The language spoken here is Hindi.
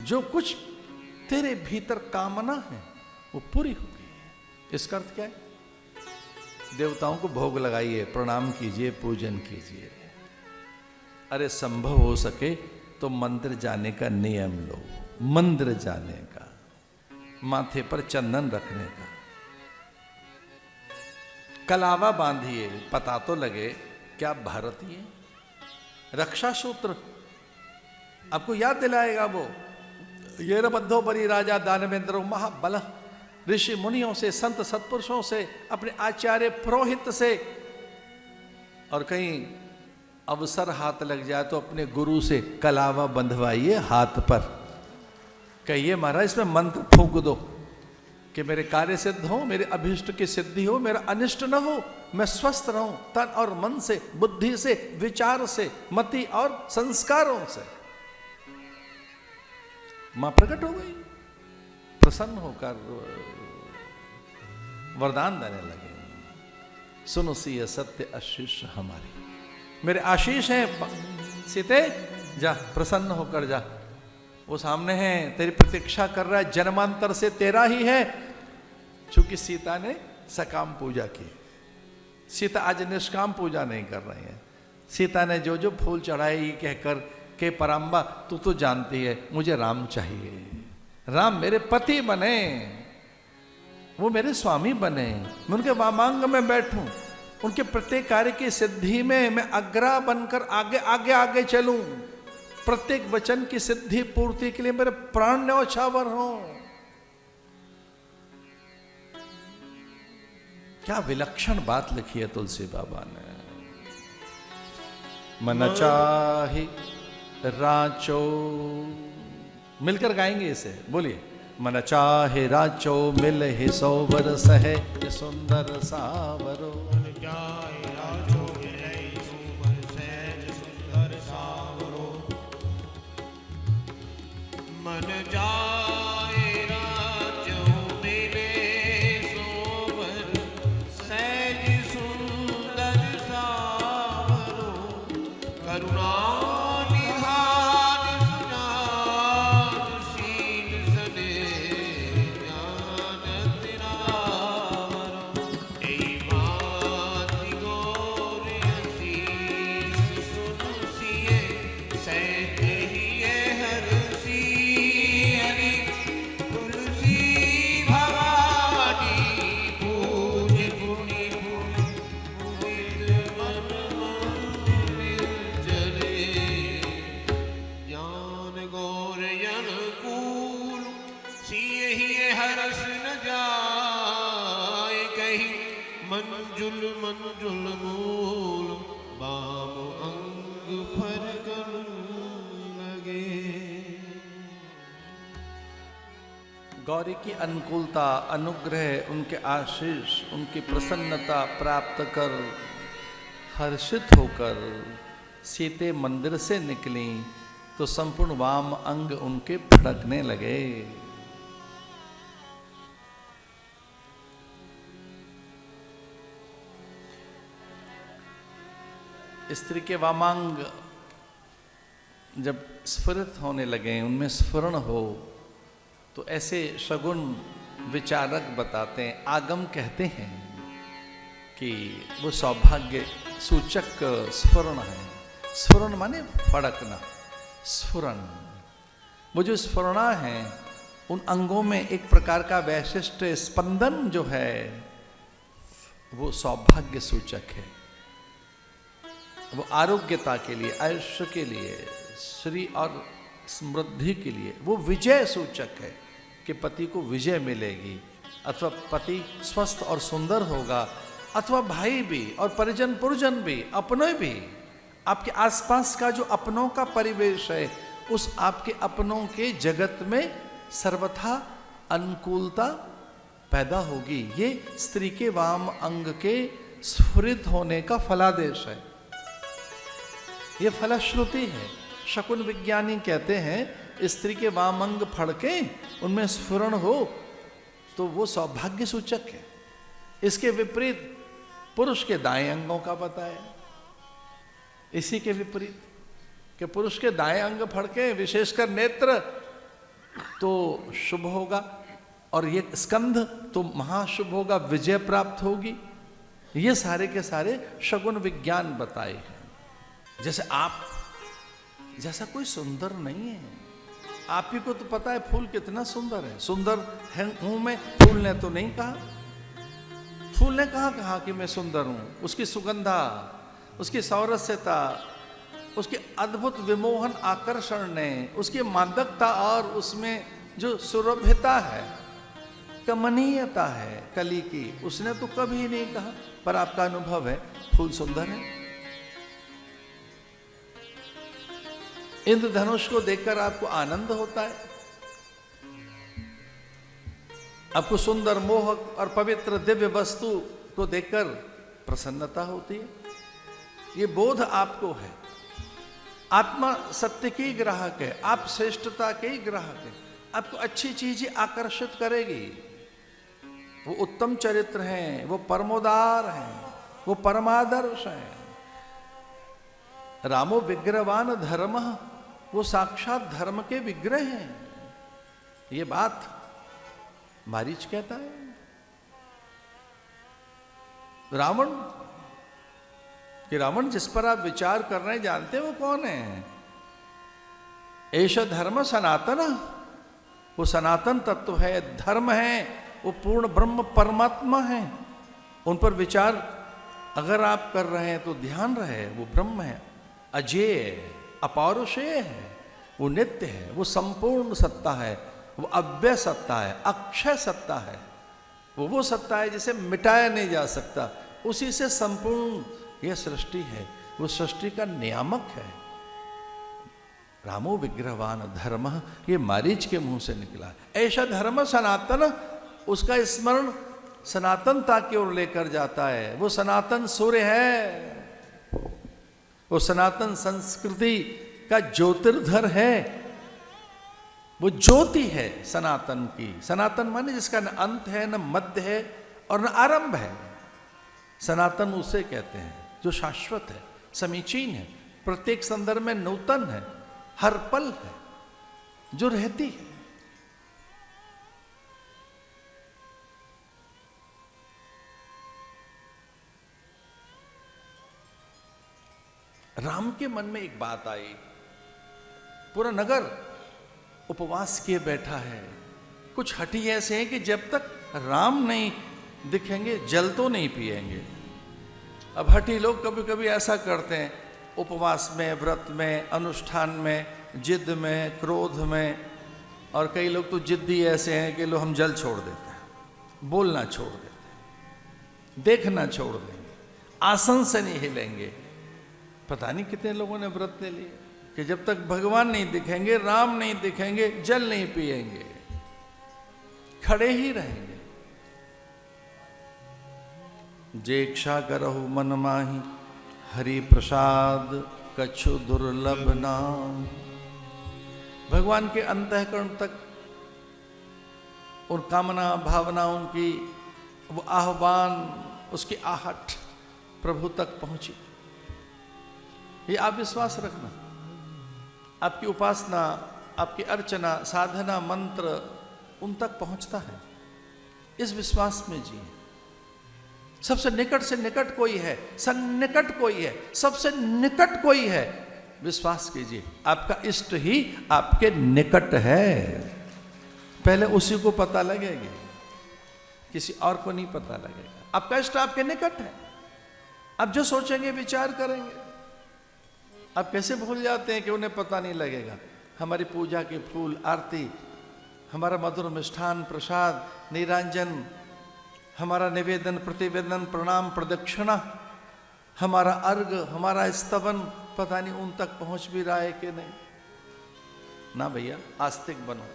जो कुछ तेरे भीतर कामना है वो पूरी हो गई है। इसका अर्थ क्या है? देवताओं को भोग लगाइए, प्रणाम कीजिए, पूजन कीजिए। अरे संभव हो सके तो मंदिर जाने का नियम लो, मंदिर जाने का, माथे पर चंदन रखने का, कलावा बांधिए, पता तो लगे क्या भारतीय। रक्षा सूत्र आपको याद दिलाएगा वो, ये बद्धो बरी राजा दानवेंद्र महाबल, ऋषि मुनियों से, संत सत्पुरुषों से, अपने आचार्य पुरोहित से, और कहीं अवसर हाथ लग जाए तो अपने गुरु से कलावा बंधवाइए हाथ पर। कहिए महाराज इसमें मंत्र फूंक दो कि मेरे कार्य सिद्ध हो, मेरे अभिष्ट की सिद्धि हो, मेरा अनिष्ट न हो, मैं स्वस्थ रहूं तन और मन से, बुद्धि से, विचार से, मति और संस्कारों से। मां प्रकट हो गई, प्रसन्न होकर वरदान देने लगे, सुनो सिय सत्य आशीष हमारी। मेरे आशीष हैं सीते, जा प्रसन्न होकर जा, वो सामने है, तेरी प्रतीक्षा कर रहा है, जन्मांतर से तेरा ही है। चूंकि सीता ने सकाम पूजा की, सीता आज निष्काम पूजा नहीं कर रही है। सीता ने जो जो फूल चढ़ाए ये कहकर के पराम्बा तू तो जानती है मुझे राम चाहिए, राम मेरे पति बने, वो मेरे स्वामी बने, मैं उनके वामांग में बैठूं, उनके प्रत्येक कार्य की सिद्धि में मैं अग्रा बनकर आगे आगे आगे चलूं, प्रत्येक वचन की सिद्धि पूर्ति के लिए मेरे प्राण न्यौछावर हो। क्या विलक्षण बात लिखी है तुलसी बाबा ने। मन चाहि राचो, मिलकर गाएंगे इसे, बोलिए। मन चाहे राचो मिल ही सोबर सहे सुंदर सावरो, मन चाहे राचो मिल ही सोबर सहे सुंदर सावरो, मन चाहे राचो मिले सोबर सहज सुंदर सावरो, करुणा मंजुल मंजुल मूल बाम अंग फरकन लगे। गौरी की अनुकूलता, अनुग्रह, उनके आशीष, उनकी प्रसन्नता प्राप्त कर हर्षित होकर सीते मंदिर से निकली तो संपूर्ण वाम अंग उनके फड़कने लगे। स्त्री के वामांग जब स्फुरित होने लगे, उनमें स्फुरण हो, तो ऐसे शगुन विचारक बताते हैं, आगम कहते हैं कि वो सौभाग्य सूचक स्फुरण है। स्फुरण माने फड़कना, स्फुरण। वो जो स्फुरणा है उन अंगों में एक प्रकार का वैशिष्ट स्पंदन जो है वो सौभाग्य सूचक है। वो आरोग्यता के लिए, आयुष्य के लिए, श्री और समृद्धि के लिए वो विजय सूचक है कि पति को विजय मिलेगी, अथवा पति स्वस्थ और सुंदर होगा, अथवा भाई भी और परिजन पुरजन भी, अपने भी, आपके आसपास का जो अपनों का परिवेश है उस आपके अपनों के जगत में सर्वथा अनुकूलता पैदा होगी। ये स्त्री के वाम अंग के स्फुरित होने का फलादेश है, ये फलश्रुति है। शकुन विज्ञानी कहते हैं स्त्री के वाम अंग फड़के उनमें स्फुरण हो तो वो सौभाग्य सूचक है। इसके विपरीत पुरुष के दाएं अंगों का बताया, इसी के विपरीत कि पुरुष के दाएं अंग फड़के, विशेषकर नेत्र, तो शुभ होगा, और ये स्कंध तो महाशुभ होगा, विजय प्राप्त होगी। ये सारे के सारे शगुन विज्ञान बताए हैं। जैसे आप जैसा कोई सुंदर नहीं है, आप ही को तो पता है फूल कितना सुंदर है। सुंदर है हूं मैं, फूल ने तो नहीं कहा। फूल ने कहा कि मैं सुंदर हूं। उसकी सुगंधा, उसकी सौरस्यता, उसके अद्भुत विमोहन आकर्षण ने, उसकी मादकता और उसमें जो सुरभिता है, कमनीयता है कली की, उसने तो कभी नहीं कहा। पर आपका अनुभव है फूल सुंदर है। इंद्रधनुष को देखकर आपको आनंद होता है, आपको सुंदर मोहक और पवित्र दिव्य वस्तु को देखकर प्रसन्नता होती है। ये बोध आपको है। आत्मा सत्य की ग्राहक है, आप श्रेष्ठता के ही ग्राहक है। आपको अच्छी चीजें आकर्षित करेगी। वो उत्तम चरित्र हैं, वो परमोदार हैं, वो परमादर्श हैं। रामो विग्रहवान धर्म, वो साक्षात धर्म के विग्रह हैं। ये बात मारीच कहता है। रावण कि रावण जिस पर आप विचार कर रहे हैं, जानते हैं वो कौन है? एष धर्म सनातन, वो सनातन तत्व है, धर्म है, वो पूर्ण ब्रह्म परमात्मा है। उन पर विचार अगर आप कर रहे हैं तो ध्यान रहे, वो ब्रह्म है, अजेय, अपौरुषेय है, वो नित्य है, वो संपूर्ण सत्ता है, वो अव्यय सत्ता है, अक्षय सत्ता है। वो सत्ता है जिसे मिटाया नहीं जा सकता। उसी से संपूर्ण यह सृष्टि है, वो सृष्टि का नियामक है। रामो विग्रहवान धर्म, ये मारीच के मुंह से निकला। ऐसा धर्म सनातन, उसका स्मरण सनातनता की ओर लेकर जाता है। वो सनातन सूर्य है, वो सनातन संस्कृति का ज्योतिर्धर है, वो ज्योति है सनातन की। सनातन माने जिसका न अंत है, न मध्य है और न आरंभ है। सनातन उसे कहते हैं जो शाश्वत है, समीचीन है, प्रत्येक संदर्भ में नूतन है, हर पल है, जो रहती है। राम के मन में एक बात आई। पूरा नगर उपवास किए बैठा है। कुछ हठी ऐसे हैं कि जब तक राम नहीं दिखेंगे जल तो नहीं पिएंगे। अब हठी लोग कभी कभी ऐसा करते हैं, उपवास में, व्रत में, अनुष्ठान में, जिद में, क्रोध में, और कई लोग तो जिद्दी ऐसे हैं कि लोग हम जल छोड़ देते हैं, बोलना छोड़ देते हैं, देखना छोड़ देंगे, आसन से नहीं हिलेंगे। पता नहीं कितने लोगों ने व्रत ले लिए कि जब तक भगवान नहीं दिखेंगे, राम नहीं दिखेंगे, जल नहीं पिएंगे, खड़े ही रहेंगे। जे इच्छा करहु मन माही, हरि प्रसाद कछु दुर्लभ नाम। भगवान के अंतःकरण तक उन कामना भावनाओं की वो आह्वान, उसकी आहट प्रभु तक पहुंची। ये आप विश्वास रखना, आपकी उपासना, आपकी अर्चना, साधना, मंत्र उन तक पहुंचता है। इस विश्वास में जी, सबसे निकट से निकट कोई है, सन्निकट कोई है, सबसे निकट कोई है, विश्वास कीजिए। आपका इष्ट ही आपके निकट है। पहले उसी को पता लगेगा, किसी और को नहीं पता लगेगा। आपका इष्ट आपके निकट है। आप जो सोचेंगे, विचार करेंगे, आप कैसे भूल जाते हैं कि उन्हें पता नहीं लगेगा। हमारी पूजा के फूल, आरती, हमारा मधुर मिष्ठान, प्रसाद, नीरांजन, हमारा निवेदन, प्रतिवेदन, प्रणाम, प्रदक्षिणा, हमारा अर्घ, हमारा स्तवन, पता नहीं उन तक पहुंच भी रहा है कि नहीं। ना भैया, आस्तिक बनो।